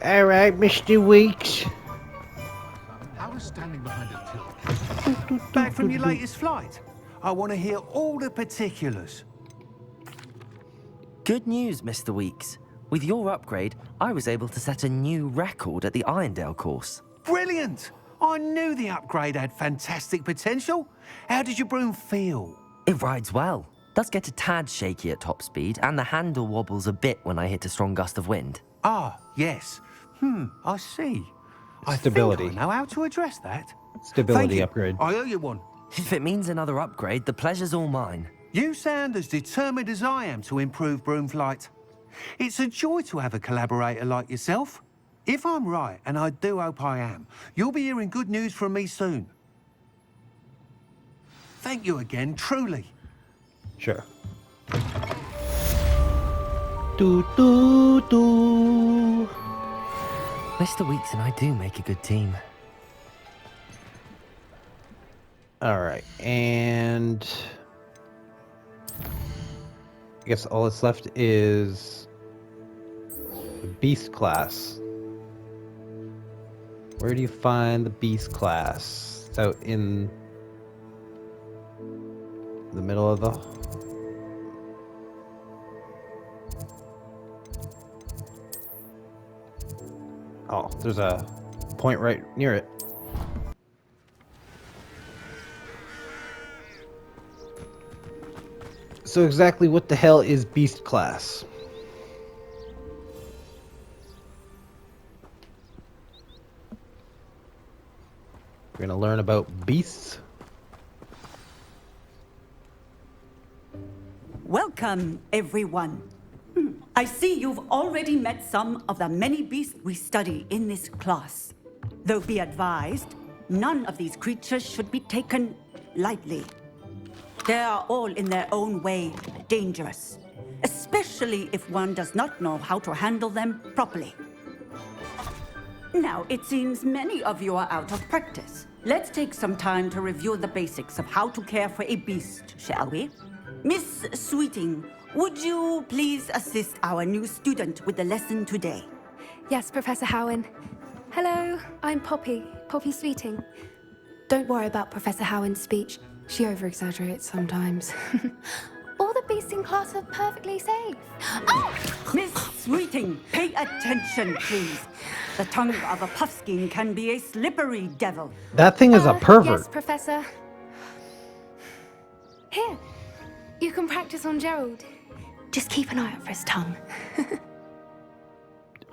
All right, Mr. Weeks. I was standing behind a till. Back from your latest flight? I want to hear all the particulars. Good news, Mr. Weeks. With your upgrade, I was able to set a new record at the Irondale course. Brilliant! I knew the upgrade had fantastic potential. How did your broom feel? It rides well. Does get a tad shaky at top speed, and the handle wobbles a bit when I hit a strong gust of wind. Ah, yes. I see. Stability. I think I know how to address that. Stability Thank you. upgrade. I owe you one. If it means another upgrade, the pleasure's all mine. You sound as determined as I am to improve broom flight. It's a joy to have a collaborator like yourself. If I'm right, and I do hope I am, you'll be hearing good news from me soon. Thank you again, truly. Sure. Do do do. Mr. Weeks and I do make a good team. All right, and I guess all that's left is the beast class. Where do you find the beast class? It's out in the middle of the... Oh, there's a point right near it. So exactly what the hell is beast class? We're gonna learn about beasts. Welcome, everyone. I see you've already met some of the many beasts we study in this class. Though be advised, none of these creatures should be taken lightly. They are all in their own way dangerous, especially if one does not know how to handle them properly. Now, it seems many of you are out of practice. Let's take some time to review the basics of how to care for a beast, shall we? Miss Sweeting, would you please assist our new student with the lesson today? Yes, Professor Howen. Hello, I'm Poppy Sweeting. Don't worry about Professor Howen's speech. She over-exaggerates sometimes. All the beasts in class are perfectly safe. Oh! Miss Sweeting, pay attention, please. The tongue of a puffskein can be a slippery devil. That thing is a pervert. Yes, Professor. Here, you can practice on Gerald. Just keep an eye out for his tongue.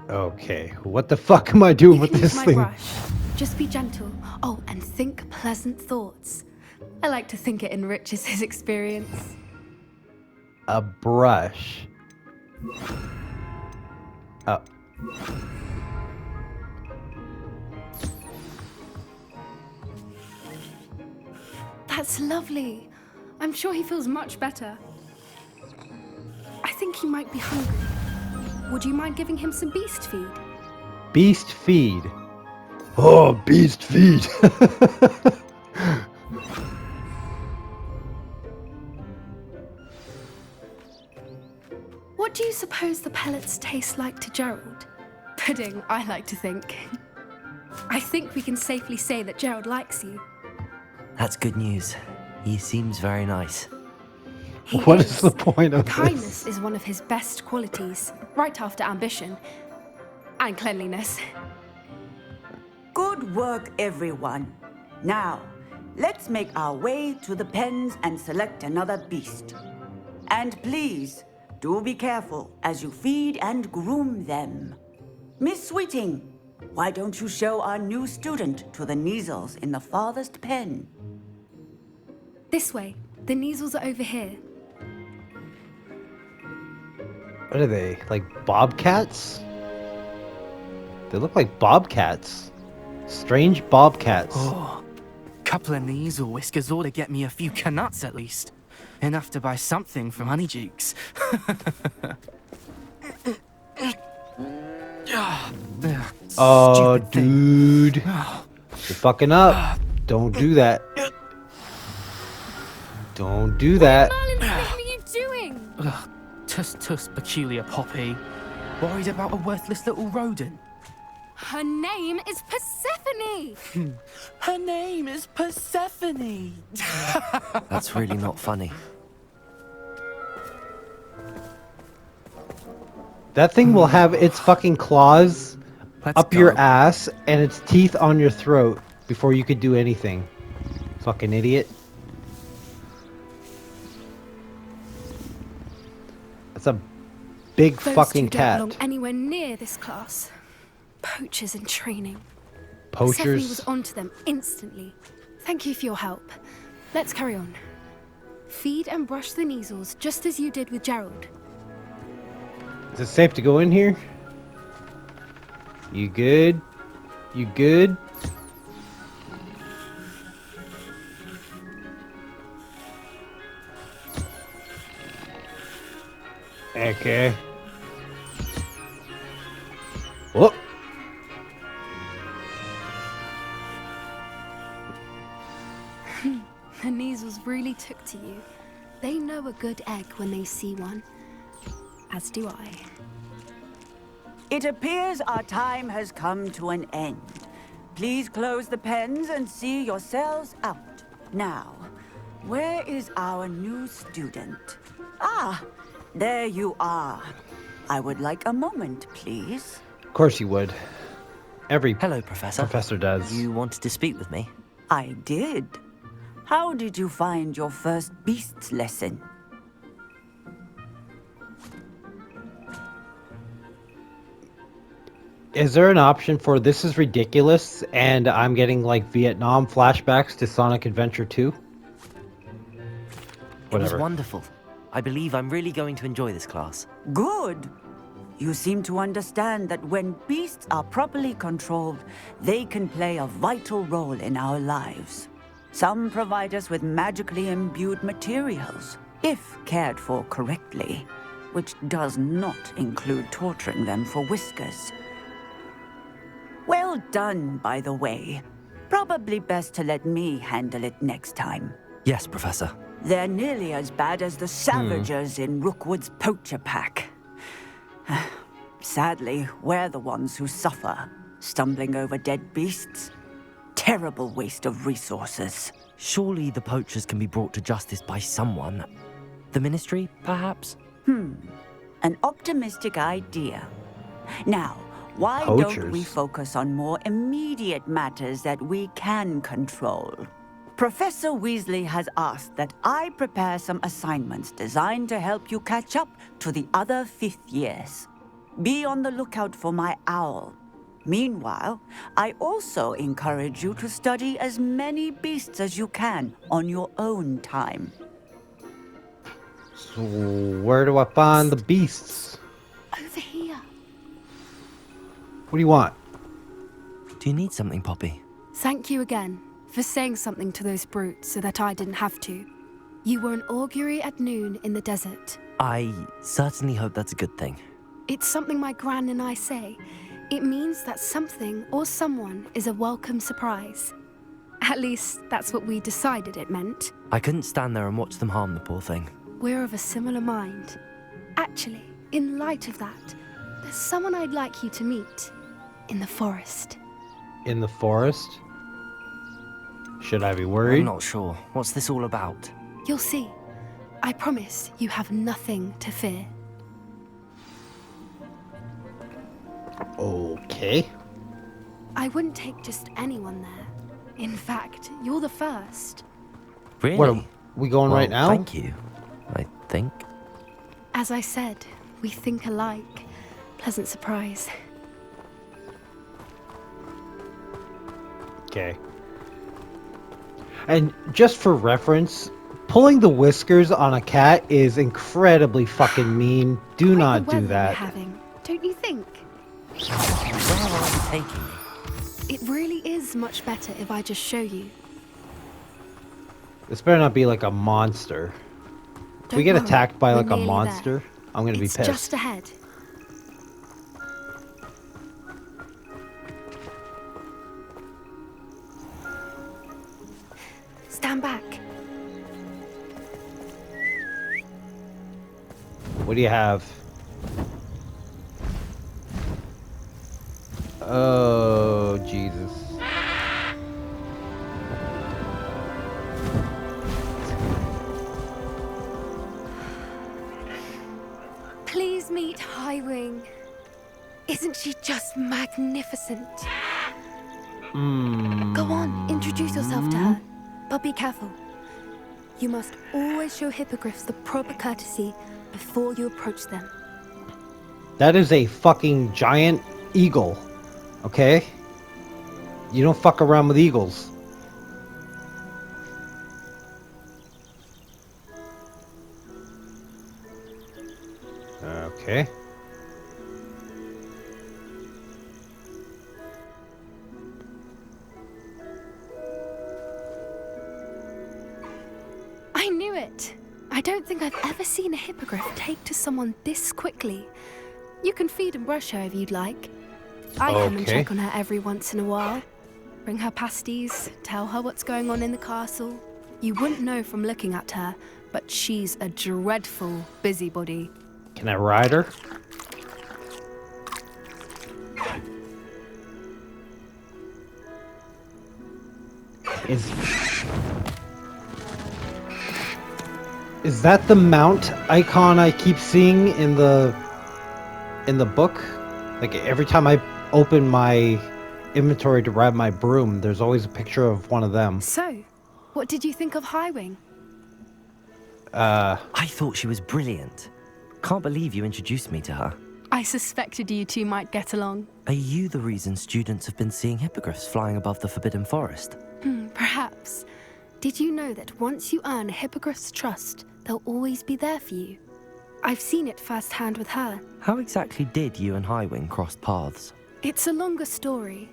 Okay, what the fuck am I doing with Use this my thing? brush. Just be gentle. Oh, and think pleasant thoughts. I like to think it enriches his experience. A brush. Oh. That's lovely. I'm sure he feels much better. I think he might be hungry. Would you mind giving him some beast feed? Beast feed. Oh, beast feed. What do you suppose the pellets taste like to Gerald? Pudding, I like to think. I think we can safely say that Gerald likes you. That's good news. He seems very nice. He What is the point of Kindness this? is one of his best qualities, right after ambition. And cleanliness. Good work, everyone. Now, let's make our way to the pens and select another beast. And please, do be careful as you feed and groom them. Miss Sweeting, why don't you show our new student to the Neasels in the farthest pen? This way. The Neasels are over here. What are they? Like bobcats? They look like bobcats. Strange bobcats. Oh, couple of Neasel whiskers ought to get me a few canuts at least. Enough to buy something from Honeydukes. Oh, Stupid thing. dude. You're fucking up. Don't do that. Don't do that. Merlin, what are you doing? Ugh, tuss tuss peculiar Poppy. Worried about a worthless little rodent. Her name is Persephone! Her name is Persephone. That's really not funny. That thing will have its fucking claws Let's up go. your ass and its teeth on your throat before you could do anything. Fucking idiot. That's a big Those fucking two don't cat. belong anywhere near this class. Poachers in training. Persephone Poachers. was onto them instantly. Thank you for your help. Let's carry on. Feed and brush the measles just as you did with Gerald. Is it safe to go in here? You good? You good? Okay. Whoop. The measles really took to you. They know a good egg when they see one. As do I. It appears our time has come to an end. Please close the pens and see yourselves out. Now, where is our new student? Ah, there you are. I would like a moment, please. Of course you would. Every Hello, Professor. professor does. You wanted to speak with me? I did. How did you find your first beasts lesson? Is there an option for this is ridiculous and I'm getting like Vietnam flashbacks to Sonic Adventure 2? It was Whatever. wonderful. I believe I'm really going to enjoy this class. Good. You seem to understand that when beasts are properly controlled, they can play a vital role in our lives. Some provide us with magically imbued materials, if cared for correctly, which does not include torturing them for whiskers. Well done, by the way. Probably best to let me handle it next time. Yes, Professor. They're nearly as bad as the Savagers in Rookwood's poacher pack. Sadly, we're the ones who suffer, stumbling over dead beasts. Terrible waste of resources. Surely the poachers can be brought to justice by someone. The Ministry, perhaps? An optimistic idea. Now, why don't we Poachers? focus on more immediate matters that we can control? Professor Weasley has asked that I prepare some assignments designed to help you catch up to the other fifth years. Be on the lookout for my owl. Meanwhile, I also encourage you to study as many beasts as you can on your own time. So where do I find the beasts? Over here. What do you want? Do you need something, Poppy? Thank you again for saying something to those brutes so that I didn't have to. You were an augury at noon in the desert. I certainly hope that's a good thing. It's something my gran and I say. It means that something or someone is a welcome surprise. At least, that's what we decided it meant. I couldn't stand there and watch them harm the poor thing. We're of a similar mind. Actually, in light of that, there's someone I'd like you to meet. In the forest. In the forest? Should I be worried? I'm not sure. What's this all about? You'll see. I promise you have nothing to fear. Okay. I wouldn't take just anyone there. In fact, you're the first. Really? What, are we going right Well, now? Thank you, I think. As I said, we think alike. Pleasant surprise. Okay. And just for reference, pulling the whiskers on a cat is incredibly fucking mean. Do Quite not the do weather we're that. having, don't you think? Where are you taking me? It really is much better if I just show you. This better not be like a monster. If we Don't get worry, attacked by we're like a nearly monster, there. I'm gonna be It's pissed. just ahead. Stand back. What do you have? Highwing. Isn't she just magnificent? Go on, introduce yourself to her. But be careful. You must always show hippogriffs the proper courtesy before you approach them. That is a fucking giant eagle. Okay? You don't fuck around with eagles. Okay. I knew it. I don't think I've ever seen a hippogriff take to someone this quickly. You can feed and brush her if you'd like. I come and Okay. check on her every once in a while. Bring her pasties, tell her what's going on in the castle. You wouldn't know from looking at her, but she's a dreadful busybody. Can I ride her? Is that the mount icon I keep seeing in the book? Like every time I open my inventory to ride my broom, there's always a picture of one of them. So, what did you think of Highwing? I thought she was brilliant. Can't believe you introduced me to her. I suspected you two might get along. Are you the reason students have been seeing hippogriffs flying above the Forbidden Forest? Perhaps. Did you know that once you earn a hippogriff's trust, they'll always be there for you? I've seen it firsthand with her. How exactly did you and Highwing cross paths? It's a longer story,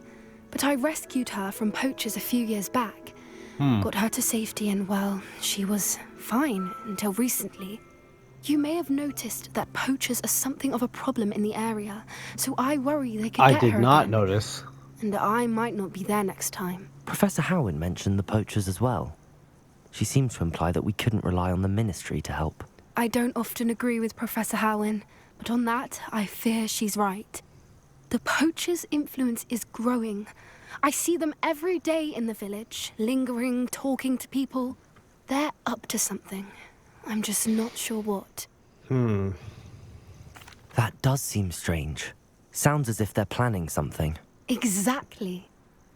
but I rescued her from poachers a few years back. Got her to safety and, well, she was fine until recently. You may have noticed that poachers are something of a problem in the area, so I worry they could I get did her not again. notice. And I might not be there next time. Professor Howin mentioned the poachers as well. She seemed to imply that we couldn't rely on the ministry to help. I don't often agree with Professor Howin, but on that, I fear she's right. The poachers' influence is growing. I see them every day in the village, lingering, talking to people. They're up to something. I'm just not sure what. That does seem strange. Sounds as if they're planning something. Exactly.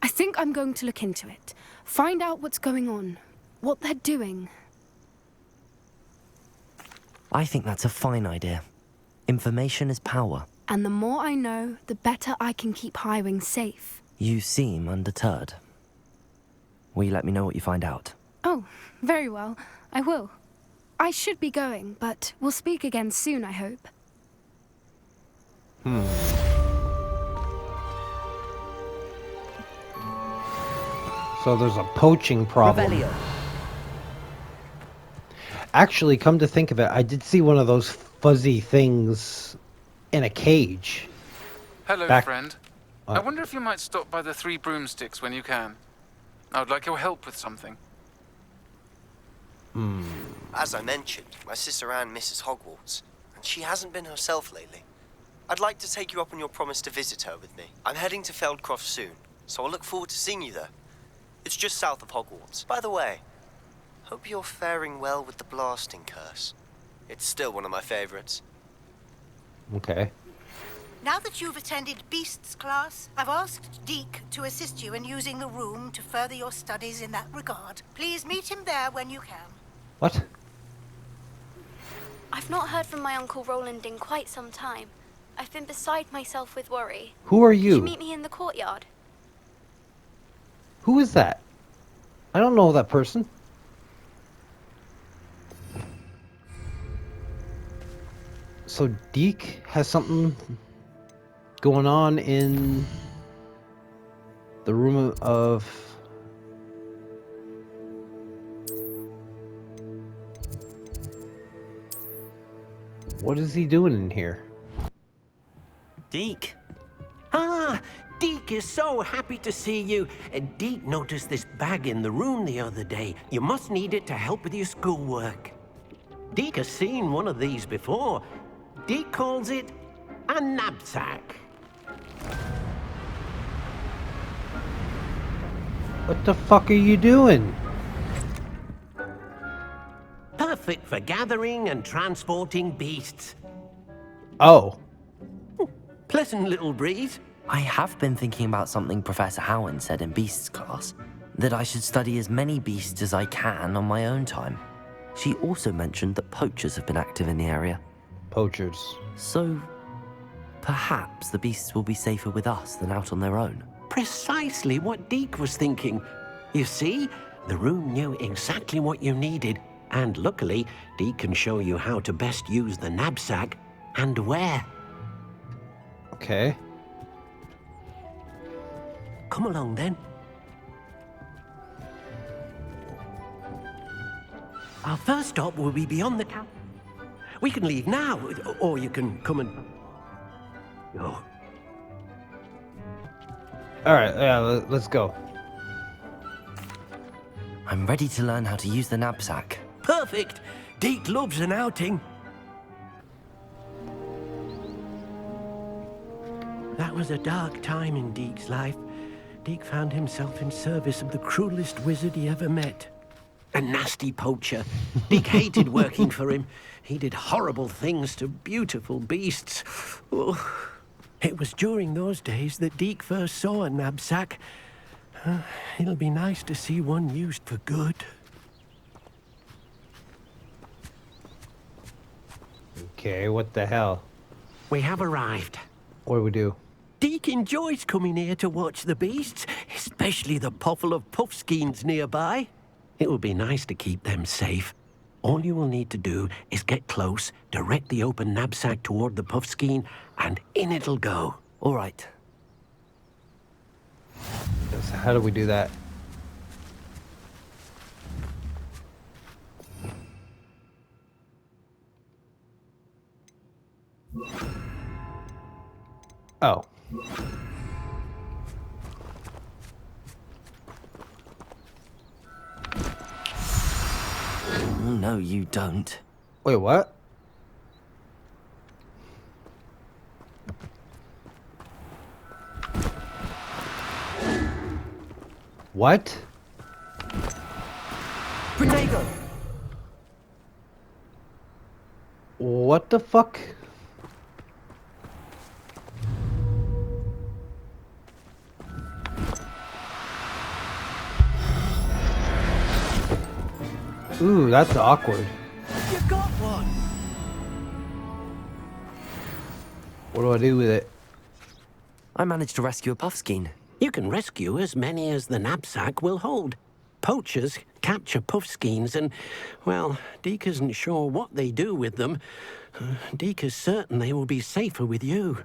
I think I'm going to look into it. Find out what's going on. What they're doing. I think that's a fine idea. Information is power. And the more I know, the better I can keep Highwing safe. You seem undeterred. Will you let me know what you find out? Oh, very well. I will. I should be going, but we'll speak again soon, I hope. So there's a poaching problem. Revelio. Actually, come to think of it, I did see one of those fuzzy things in a cage. Hello, Back- friend. I wonder if you might stop by the Three Broomsticks when you can. I would like your help with something. As I mentioned, my sister Anne misses Hogwarts, and she hasn't been herself lately. I'd like to take you up on your promise to visit her with me. I'm heading to Feldcroft soon, so I'll look forward to seeing you there. It's just south of Hogwarts. By the way, hope you're faring well with the blasting curse. It's still one of my favorites. Okay. Now that you've attended Beasts class, I've asked Deke to assist you in using the room to further your studies in that regard. Please meet him there when you can. What? I've not heard from my Uncle Roland in quite some time. I've been beside myself with worry. Who are Could you you? meet me in the courtyard? Who is that? I don't know that person. So Deke has something going on in the room of... What is he doing in here? Deke? Ah, Deke is so happy to see you. Deke noticed this bag in the room the other day. You must need it to help with your schoolwork. Deke has seen one of these before. Deke calls it a knapsack. What the fuck are you doing? Perfect for gathering and transporting beasts. Oh. Pleasant little breeze. I have been thinking about something Professor Howard said in Beasts class, that I should study as many beasts as I can on my own time. She also mentioned that poachers have been active in the area. Poachers. So, perhaps the beasts will be safer with us than out on their own. Precisely what Deke was thinking. You see, the room knew exactly what you needed, and luckily, Deke can show you how to best use the knapsack and where. Okay. Come along then. Our first stop will be beyond the camp. We can leave now, or you can come and... Oh. All right, yeah, let's go. I'm ready to learn how to use the knapsack. Perfect! Deke loves an outing. That was a dark time in Deke's life. Deke found himself in service of the cruelest wizard he ever met. A nasty poacher. Deke hated working for him. He did horrible things to beautiful beasts. Oh. It was during those days that Deke first saw a knapsack. It'll be nice to see one used for good. Okay, what the hell? We have arrived. What do we do? Deke enjoys coming here to watch the beasts, especially the puffle of puffskeins nearby. It will be nice to keep them safe. All you will need to do is get close, direct the open knapsack toward the puffskein, and in it'll go. All right. So how do we do that? Oh. No, you don't. Wait, what? What? Potato! What the fuck? Ooh, that's awkward. You got one! What do I do with it? I managed to rescue a puffskein. You can rescue as many as the knapsack will hold. Poachers capture puffskeins and, well, Deke isn't sure what they do with them. Deke is certain they will be safer with you.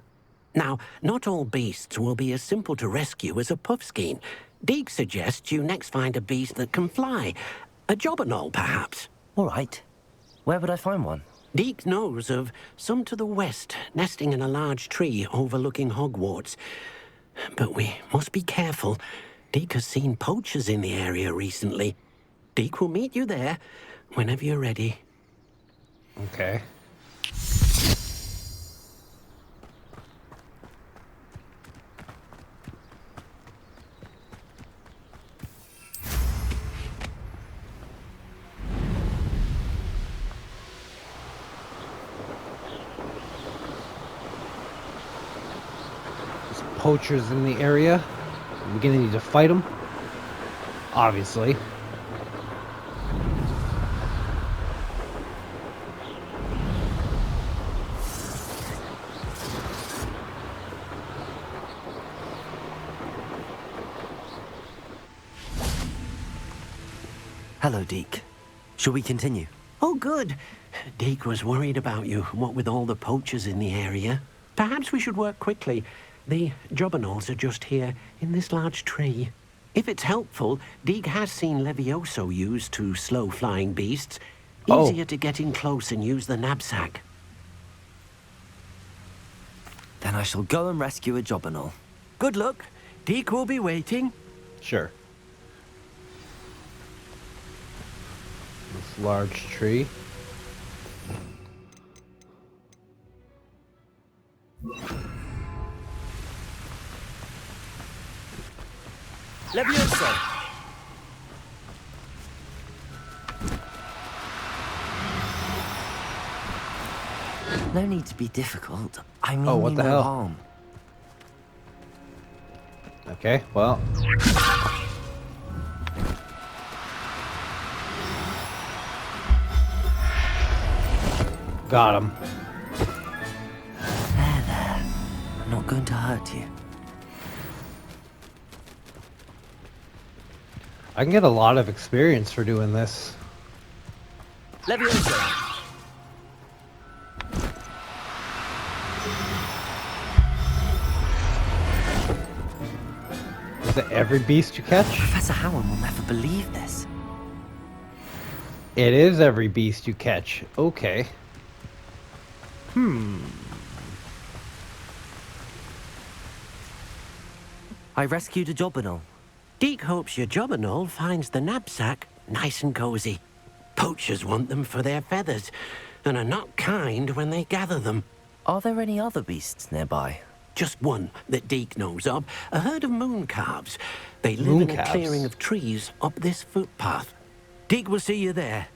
Now, not all beasts will be as simple to rescue as a puffskein. Deke suggests you next find a beast that can fly. A jobberknoll, perhaps. All right. Where would I find one? Deke knows of some to the west, nesting in a large tree overlooking Hogwarts. But we must be careful. Deke has seen poachers in the area recently. Deke will meet you there whenever you're ready. Okay. Poachers in the area. We're gonna need to fight them. Obviously. Hello, Deke. Shall we continue? Oh, good. Deke was worried about you, what with all the poachers in the area. Perhaps we should work quickly. The jobberknolls are just here, in this large tree. If it's helpful, Deke has seen Levioso used to slow flying beasts. Easier to get in close and use the knapsack. Then I shall go and rescue a jobberknoll. Good luck. Deke will be waiting. Sure. This large tree. Levioso! No need to be difficult. I mean Oh, what you the no hell? harm. Okay, well. Got him. There. I'm not going to hurt you. I can get a lot of experience for doing this. Leviosa! Is it every beast you catch? Professor Howard will never believe this. It is every beast you catch. Okay. I rescued a Jobberknoll. Deke hopes your Jobberknoll finds the knapsack nice and cozy. Poachers want them for their feathers, and are not kind when they gather them. Are there any other beasts nearby? Just one that Deke knows of, a herd of moon calves. They live in a Mooncalves? clearing of trees up this footpath. Deke will see you there.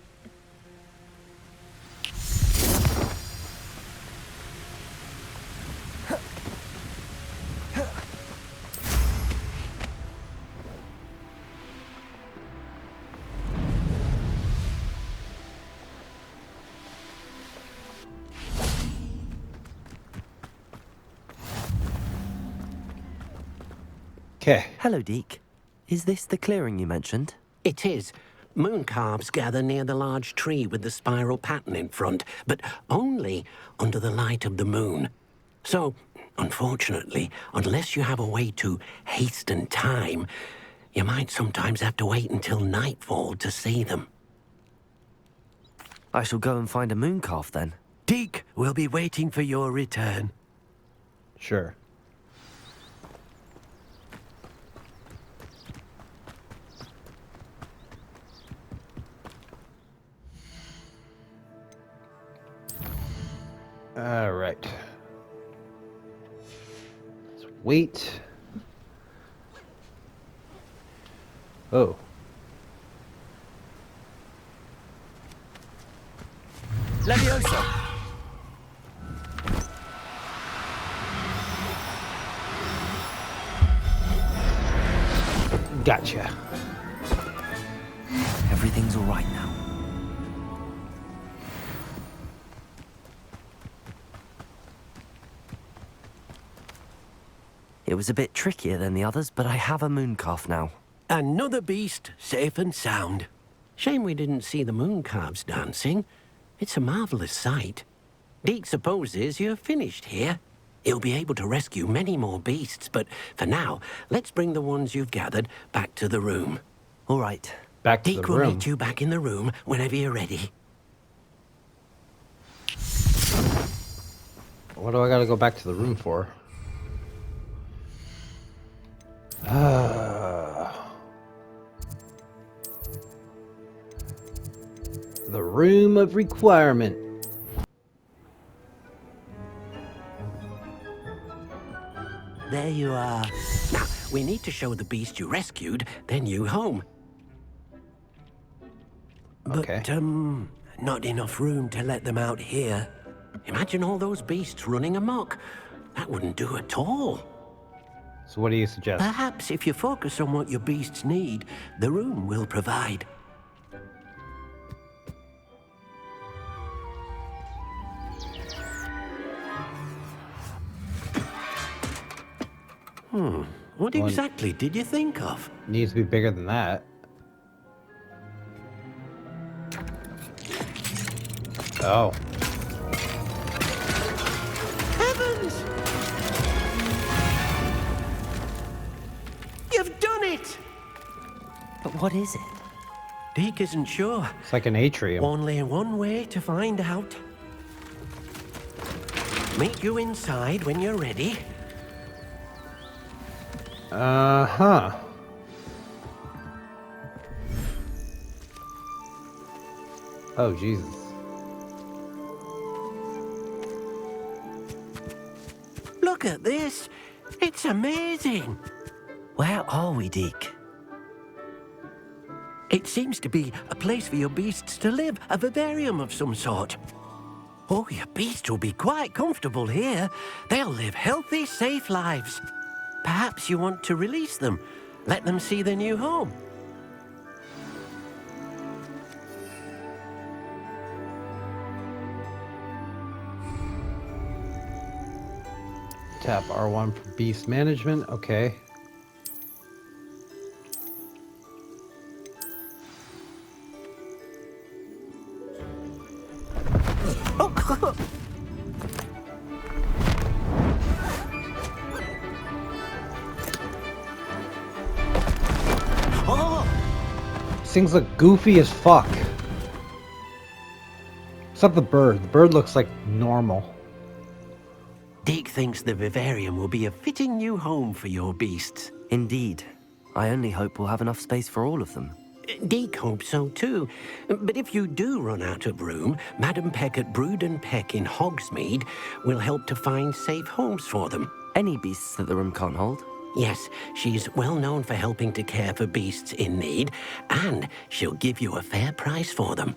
Okay. Hello, Deke. Is this the clearing you mentioned? It is. Moon calves gather near the large tree with the spiral pattern in front, but only under the light of the moon. So, unfortunately, unless you have a way to hasten time, you might sometimes have to wait until nightfall to see them. I shall go and find a mooncalf then. Deke will be waiting for your return. Sure. All right. Let's wait. Oh. Leviosa! Gotcha. Everything's all right now. It was a bit trickier than the others, but I have a mooncalf now. Another beast, safe and sound. Shame we didn't see the moon calves dancing. It's a marvelous sight. Deke supposes you're finished here. He'll be able to rescue many more beasts, but for now, let's bring the ones you've gathered back to the room. All right. Back to Deke the will room. meet you back in the room whenever you're ready. What do I gotta go back to the room for? The room of requirement. There you are. Now, we need to show the beast you rescued their new home. Okay. But, not enough room to let them out here. Imagine all those beasts running amok. That wouldn't do at all. So what do you suggest? Perhaps if you focus on what your beasts need, the room will provide. What Well, exactly did you think of? Needs to be bigger than that. Oh. Heavens! You've done it! But what is it? Deke isn't sure. It's like an atrium. Only one way to find out. Meet you inside when you're ready. Uh-huh. Oh, Jesus. Look at this. It's amazing. Where are we, Deke? It seems to be a place for your beasts to live, a vivarium of some sort. Oh, your beasts will be quite comfortable here. They'll live healthy, safe lives. Perhaps you want to release them. Let them see their new home. Tap R1 for beast management. Okay. These things look goofy as fuck. Except the bird. The bird looks like normal. Deke thinks the vivarium will be a fitting new home for your beasts. Indeed. I only hope we'll have enough space for all of them. Deke hopes so too. But if you do run out of room, Madam Peck at Brood and Peck in Hogsmeade will help to find safe homes for them. Any beasts that the room can't hold? Yes, she's well known for helping to care for beasts in need, and she'll give you a fair price for them.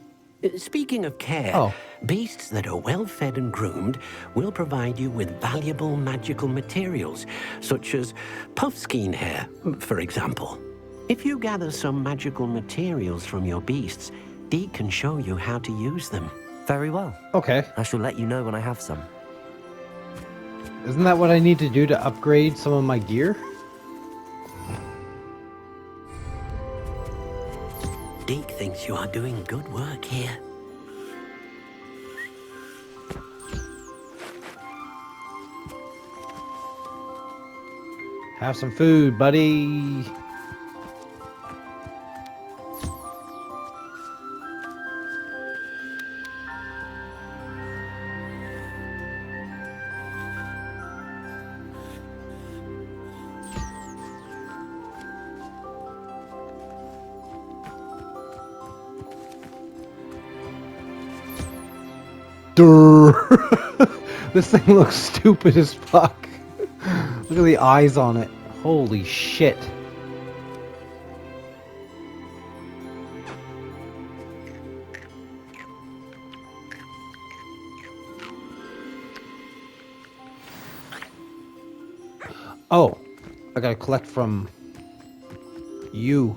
Speaking of care, beasts that are well fed and groomed will provide you with valuable magical materials, such as puffskein hair, for example. If you gather some magical materials from your beasts, Deke can show you how to use them. Very well. Okay. I shall let you know when I have some. Isn't that what I need to do to upgrade some of my gear? Deke thinks you are doing good work here. Have some food, buddy. This thing looks stupid as fuck. Look at the eyes on it. Holy shit. Oh, I gotta collect from you.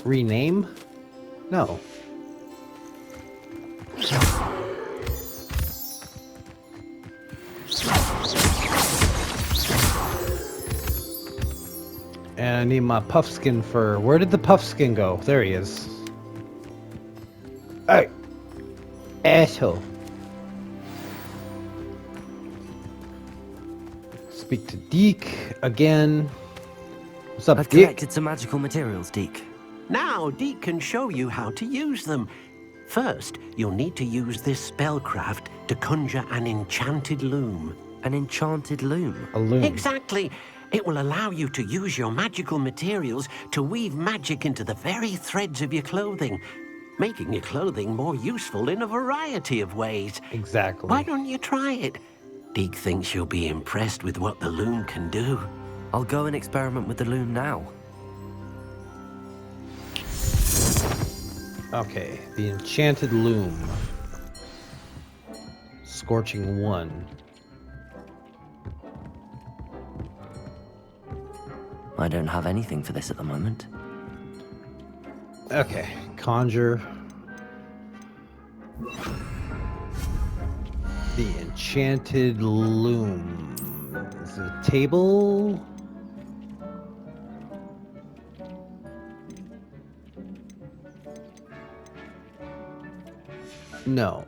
Rename? No. And I need my puffskin fur. Where did the puffskin go? There he is. Hey! Asshole. Speak to Deke again. What's up, I've Deke? collected some magical materials, Deke. Now Deke can show you how to use them. First, you'll need to use this spellcraft to conjure an enchanted loom. An enchanted loom? A loom. Exactly. It will allow you to use your magical materials to weave magic into the very threads of your clothing, making your clothing more useful in a variety of ways. Exactly. Why don't you try it? Deke thinks you'll be impressed with what the loom can do. I'll go and experiment with the loom now. Okay, the enchanted loom. Scorching 1. I don't have anything for this at the moment. Okay, conjure. The enchanted loom. Is it a table? No.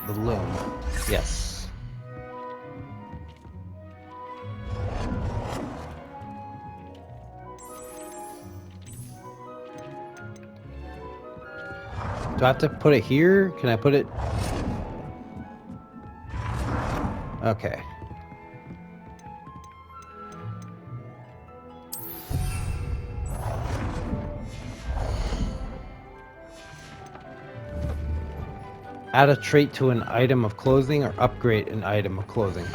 The loom. Yes. Do I have to put it here? Can I put it? Okay. Add a trait to an item of clothing or upgrade an item of clothing.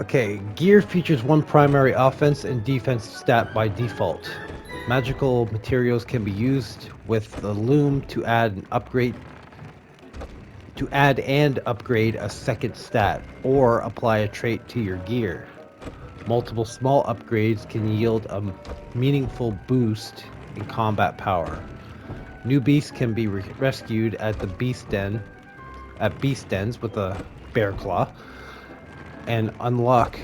Okay, gear features one primary offense and defense stat by default. Magical materials can be used with the loom to add and upgrade a second stat or apply a trait to your gear. Multiple small upgrades can yield a meaningful boost in combat power. New beasts can be rescued at the beast dens with a bear claw and unlock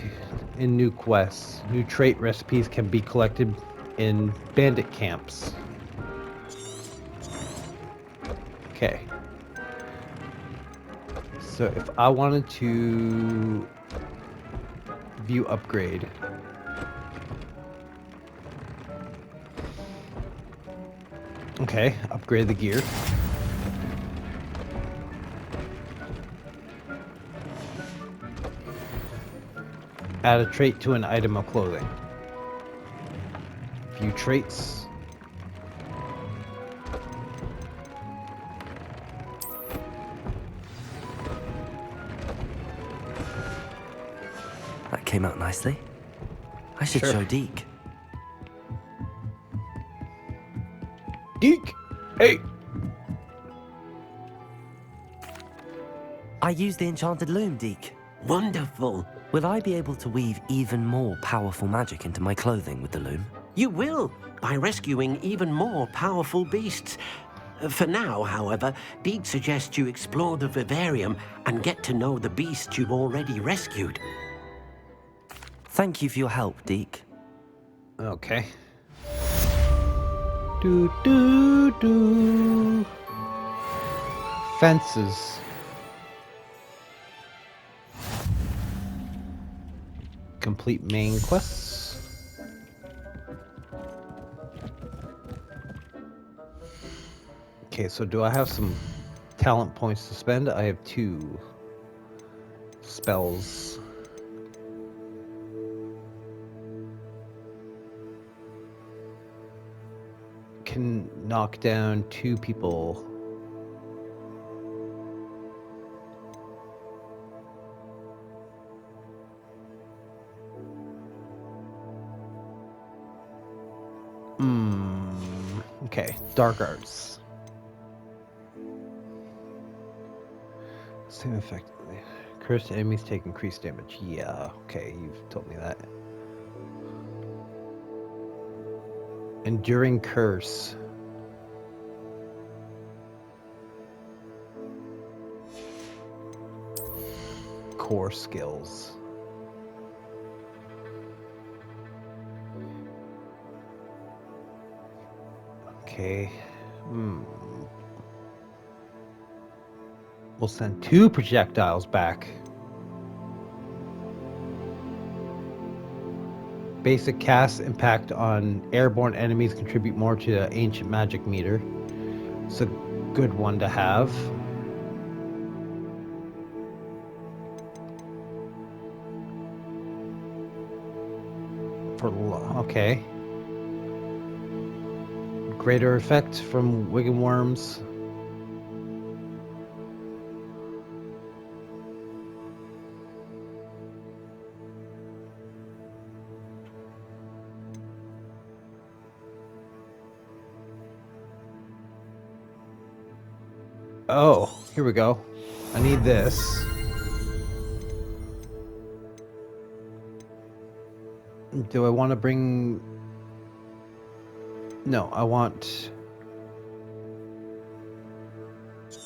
in new quests. New trait recipes can be collected in bandit camps. Okay. So if I wanted to view upgrade, okay, upgrade the gear. Add a trait to an item of clothing. View traits. That came out nicely. I should Sure. show Deke. Deke! Hey! I used the enchanted loom, Deke. Wonderful. Will I be able to weave even more powerful magic into my clothing with the loom? You will, by rescuing even more powerful beasts. For now, however, Deed suggests you explore the vivarium and get to know the beasts you've already rescued. Thank you for your help, Deke. Okay. Do do do. Fences. Complete main quests. Okay, so do I have some talent points to spend? I have 2 spells. Can knock down 2 people. Okay, dark arts. Same effect. Cursed enemies take increased damage. Yeah, okay, you've told me that. Enduring curse. Core skills. Okay. We'll send 2 projectiles back. Basic cast impact on airborne enemies contribute more to the ancient magic meter. It's a good one to have. Okay. Greater effect from Wigan Worms. Oh, here we go. I need this. Do I want to bring... No, I want...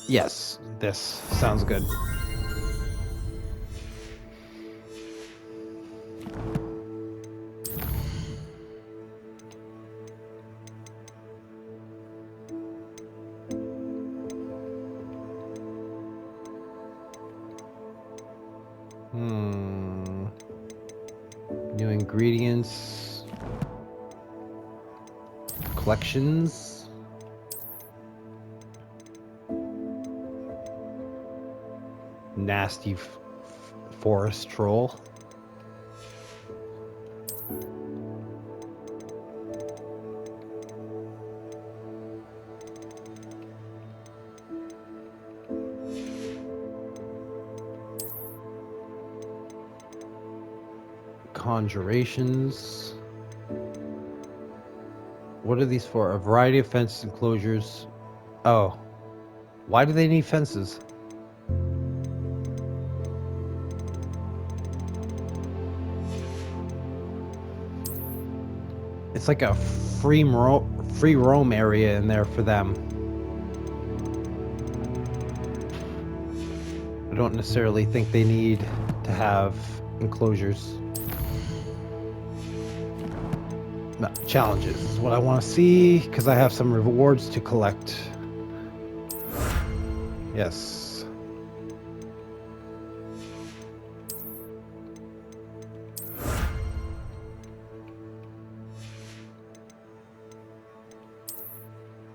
Yes, this sounds good. New ingredients. Collections. Nasty forest troll. conjurations. What are these for? A variety of fence enclosures. Oh. Why do they need fences? It's like a free roam area in there for them. I don't necessarily think they need to have enclosures. No, challenges is what I want to see, because I have some rewards to collect. Yes.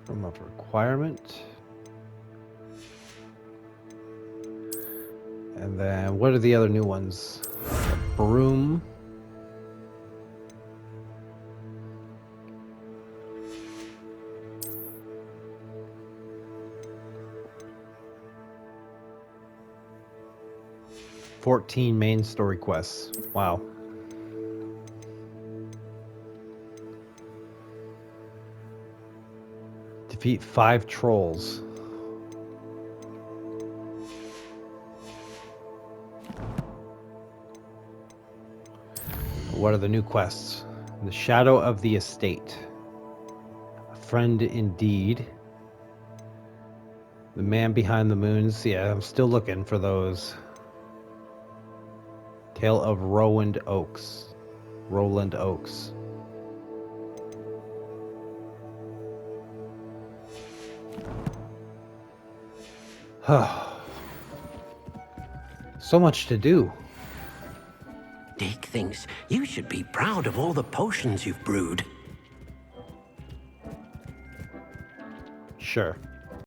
Room of requirement. And then what are the other new ones? A broom. $14 main story quests. Wow. Defeat 5 trolls. What are the new quests? The Shadow of the Estate. A Friend Indeed. The Man Behind the Moons. Yeah, I'm still looking for those. Tale of Roland Oaks. Roland Oaks. So much to do. Dick thinks you should be proud of all the potions you've brewed. Sure.